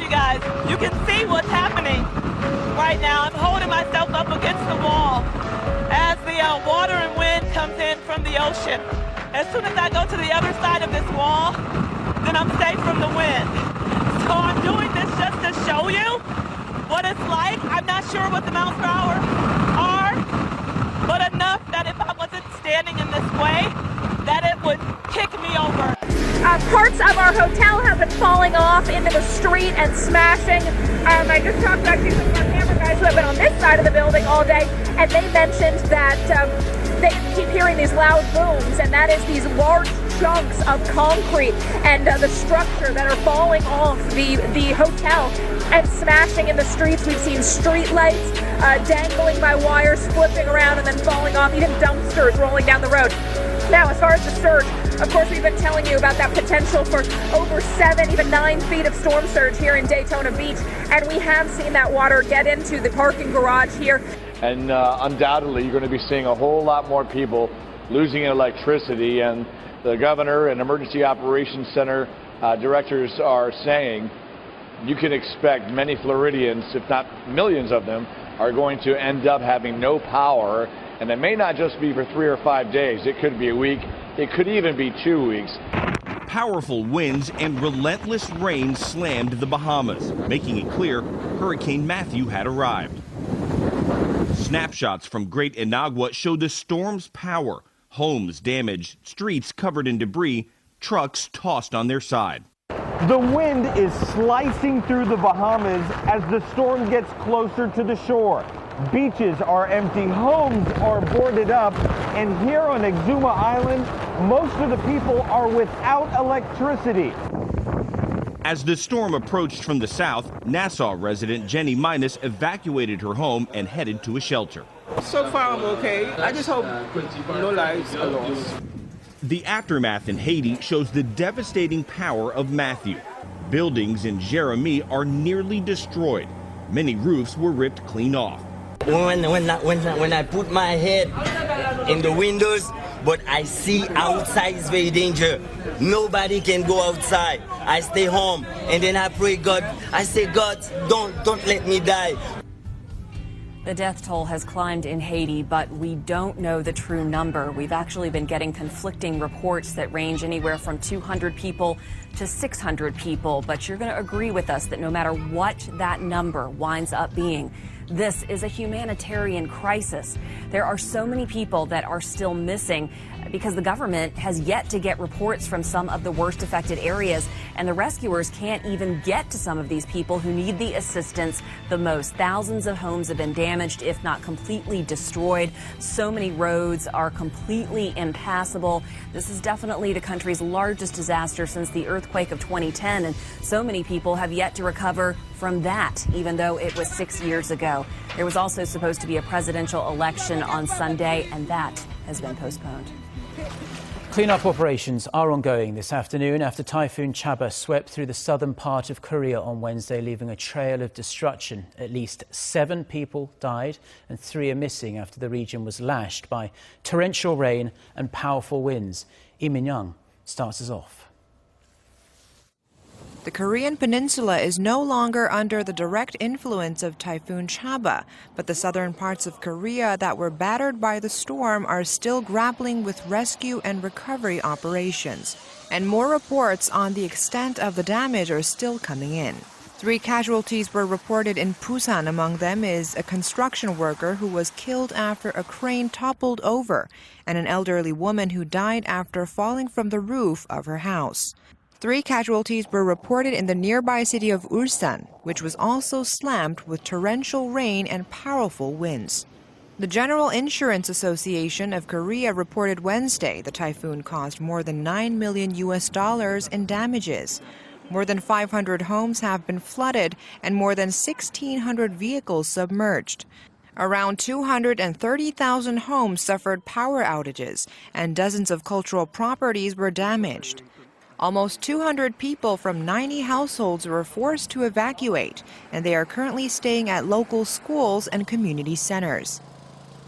tell you guys, you can see what's happening right now. I'm holding myself up against the wall as the water and wind comes in from the ocean. As soon as I go to the other side of this wall, then I'm safe from the wind. So I'm doing this just to show you what it's like. I'm not sure what the miles per hour are, but enough that if I wasn't standing in this way, that it would kick me over. Parts of our hotel have been falling off into the street and smashing. I just talked to some of our camera guys who have been on this side of the building all day, and they mentioned that they keep hearing these loud booms, and that is these large chunks of concrete and the structure that are falling off the hotel and smashing in the streets. We've seen street lights dangling by wires, flipping around and then falling off, even dumpsters rolling down the road. Now, as far as the surge, of course, we've been telling you about that potential for over 7, even 9 feet of storm surge here in Daytona Beach, and we have seen that water get into the parking garage here. And undoubtedly, you're going to be seeing a whole lot more people losing electricity, and the governor and Emergency Operations Center directors are saying you can expect many Floridians, if not millions of them, are going to end up having no power. And it may not just be for 3 or 5 days. It could be a week. It could even be 2 weeks. Powerful winds and relentless rain slammed the Bahamas, making it clear Hurricane Matthew had arrived. Snapshots from Great Inagua showed the storm's power. Homes damaged, streets covered in debris, trucks tossed on their side. The wind is slicing through the Bahamas as the storm gets closer to the shore. Beaches are empty, homes are boarded up, and here on Exuma Island, most of the people are without electricity. As the storm approached from the south, Nassau resident Jenny Minus evacuated her home and headed to a shelter. So far, I'm okay. I just hope no lives are lost. The aftermath in Haiti shows the devastating power of Matthew. Buildings in Jeremy are nearly destroyed. Many roofs were ripped clean off. When I put my head in the windows, but I see outside is very dangerous. Nobody can go outside. I stay home, and then I pray God. I say, God, don't let me die. The death toll has climbed in Haiti, but we don't know the true number. We've actually been getting conflicting reports that range anywhere from 200 people to 600 people. But you're going to agree with us that no matter what that number winds up being, this is a humanitarian crisis. There are so many people that are still missing because the government has yet to get reports from some of the worst affected areas, and the rescuers can't even get to some of these people who need the assistance the most. Thousands of homes have been damaged, if not completely destroyed. So many roads are completely impassable. This is definitely the country's largest disaster since the earthquake of 2010, and so many people have yet to recover from that, even though it was 6 years ago. There was also supposed to be a presidential election on Sunday, and that has been postponed. Cleanup operations are ongoing this afternoon after Typhoon Chaba swept through the southern part of Korea on Wednesday, leaving a trail of destruction. At least 7 people died and 3 are missing after the region was lashed by torrential rain and powerful winds. Lee Min-young starts us off. The Korean peninsula is no longer under the direct influence of Typhoon Chaba, but the southern parts of Korea that were battered by the storm are still grappling with rescue and recovery operations. And more reports on the extent of the damage are still coming in. 3 casualties were reported in Busan. Among them is a construction worker who was killed after a crane toppled over, and an elderly woman who died after falling from the roof of her house. 3 casualties were reported in the nearby city of Ulsan, which was also slammed with torrential rain and powerful winds. The General Insurance Association of Korea reported Wednesday the typhoon caused more than $9 million in damages. More than 500 homes have been flooded and more than 1,600 vehicles submerged. Around 230,000 homes suffered power outages, and dozens of cultural properties were damaged. Almost 200 people from 90 households were forced to evacuate, and they are currently staying at local schools and community centers.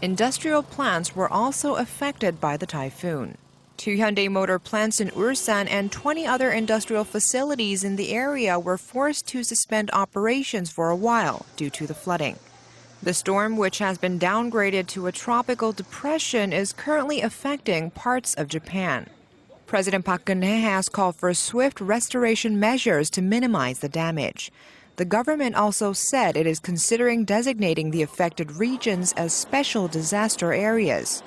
Industrial plants were also affected by the typhoon. 2 Hyundai Motor plants in Ulsan and 20 other industrial facilities in the area were forced to suspend operations for a while due to the flooding. The storm, which has been downgraded to a tropical depression, is currently affecting parts of Japan. President Park Geun-hye has called for swift restoration measures to minimize the damage. The government also said it is considering designating the affected regions as special disaster areas.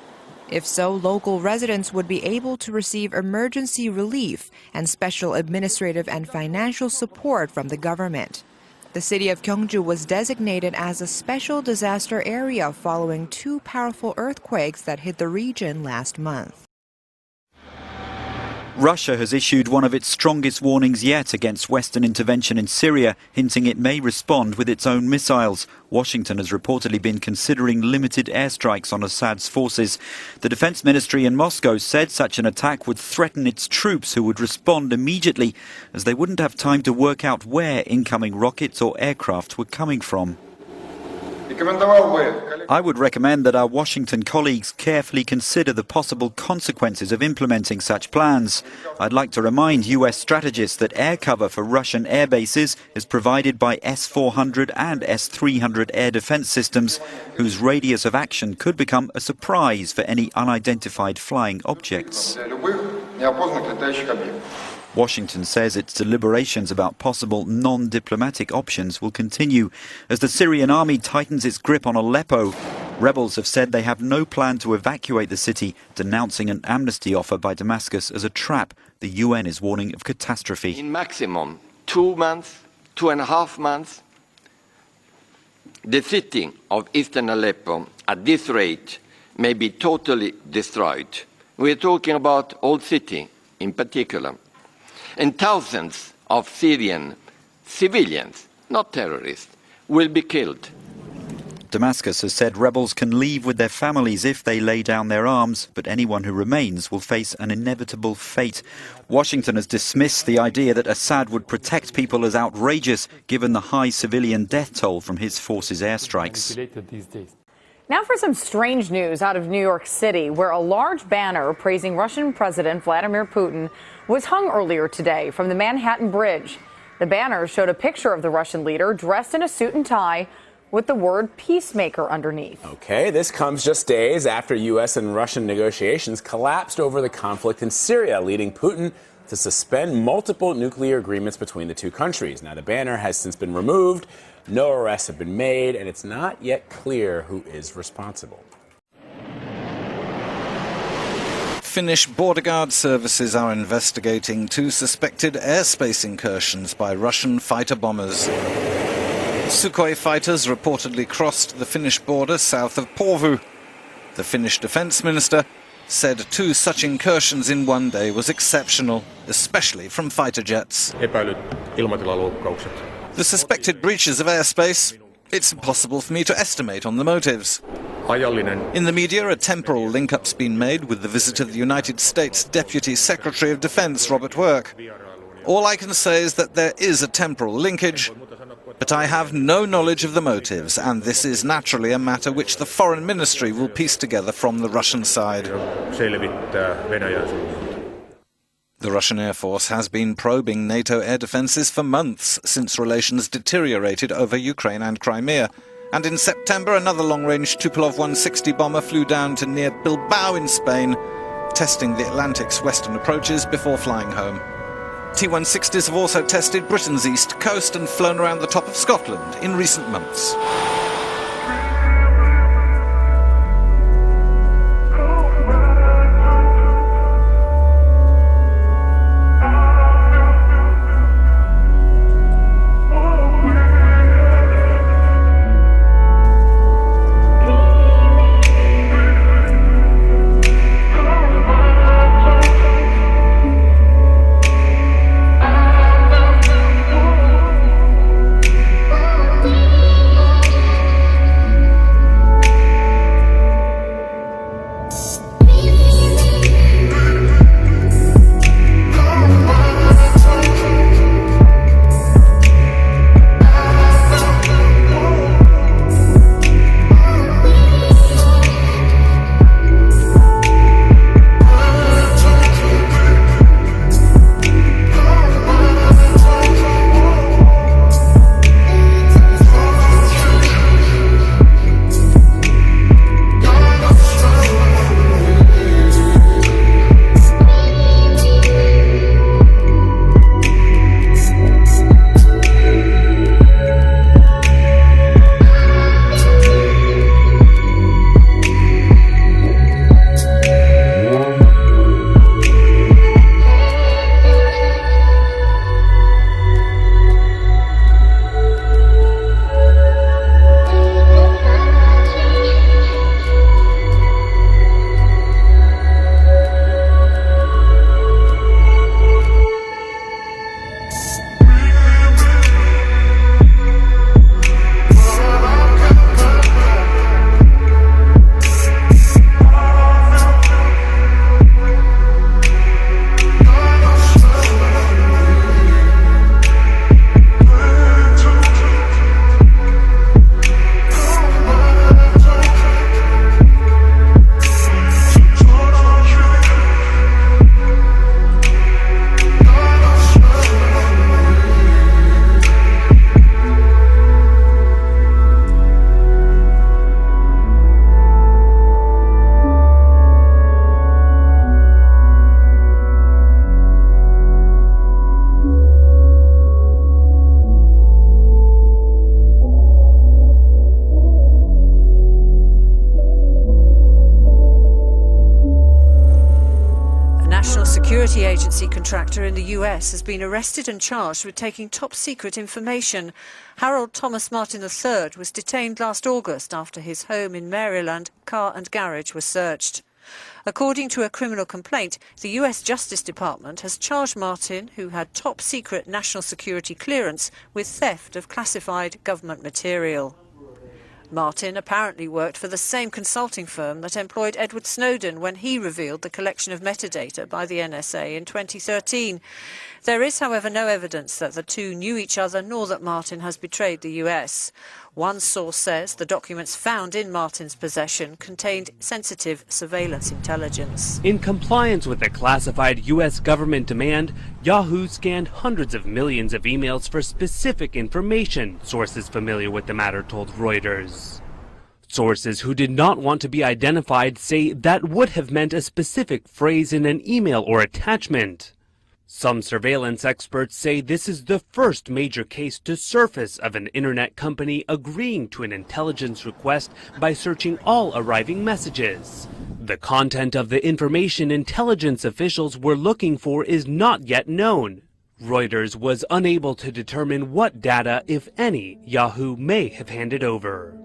If so, local residents would be able to receive emergency relief and special administrative and financial support from the government. The city of Gyeongju was designated as a special disaster area following 2 powerful earthquakes that hit the region last month. Russia has issued one of its strongest warnings yet against Western intervention in Syria, hinting it may respond with its own missiles. Washington has reportedly been considering limited airstrikes on Assad's forces. The defense ministry in Moscow said such an attack would threaten its troops, who would respond immediately, as they wouldn't have time to work out where incoming rockets or aircraft were coming from. I would recommend that our Washington colleagues carefully consider the possible consequences of implementing such plans. I'd like to remind US strategists that air cover for Russian air bases is provided by S-400 and S-300 air defense systems, whose radius of action could become a surprise for any unidentified flying objects. Washington says its deliberations about possible non-diplomatic options will continue as the Syrian army tightens its grip on Aleppo. Rebels have said they have no plan to evacuate the city, denouncing an amnesty offer by Damascus as a trap. The UN is warning of catastrophe. In maximum 2 months, 2.5 months, the city of eastern Aleppo at this rate may be totally destroyed. We're talking about old city in particular. And thousands of Syrian civilians, not terrorists, will be killed. Damascus has said rebels can leave with their families if they lay down their arms, but anyone who remains will face an inevitable fate. Washington has dismissed the idea that Assad would protect people as outrageous, given the high civilian death toll from his forces' airstrikes. Now for some strange news out of New York City, where a large banner praising Russian President Vladimir Putin was hung earlier today from the Manhattan Bridge. The banner showed a picture of the Russian leader dressed in a suit and tie with the word peacemaker underneath. Okay, this comes just days after U.S. and Russian negotiations collapsed over the conflict in Syria, leading Putin to suspend multiple nuclear agreements between the two countries. Now, the banner has since been removed, no arrests have been made, and it's not yet clear who is responsible. Finnish border guard services are investigating 2 suspected airspace incursions by Russian fighter bombers. Sukhoi fighters reportedly crossed the Finnish border south of Porvoo. The Finnish defense minister said 2 such incursions in one day was exceptional, especially from fighter jets. The suspected breaches of airspace, it's impossible for me to estimate on the motives. In the media, a temporal link-up's been made with the visit of the United States Deputy Secretary of Defense, Robert Work. All I can say is that there is a temporal linkage, but I have no knowledge of the motives, and this is naturally a matter which the Foreign Ministry will piece together from the Russian side. The Russian Air Force has been probing NATO air defences for months since relations deteriorated over Ukraine and Crimea. And in September, another long-range Tupolev 160 bomber flew down to near Bilbao in Spain, testing the Atlantic's western approaches before flying home. T-160s have also tested Britain's east coast and flown around the top of Scotland in recent months. agency contractor in the US has been arrested and charged with taking top-secret information. Harold Thomas Martin III was detained last August after his home in Maryland, car and garage were searched. According to a criminal complaint, the US Justice Department has charged Martin, who had top-secret national security clearance, with theft of classified government material. Martin apparently worked for the same consulting firm that employed Edward Snowden when he revealed the collection of metadata by the NSA in 2013. There is, however, no evidence that the two knew each other nor that Martin has betrayed the US. One source says the documents found in Martin's possession contained sensitive surveillance intelligence. In compliance with a classified U.S. government demand, Yahoo scanned hundreds of millions of emails for specific information, sources familiar with the matter told Reuters. Sources who did not want to be identified say that would have meant a specific phrase in an email or attachment. Some surveillance experts say this is the first major case to surface of an internet company agreeing to an intelligence request by searching all arriving messages. The content of the information intelligence officials were looking for is not yet known. Reuters was unable to determine what data, if any, Yahoo may have handed over.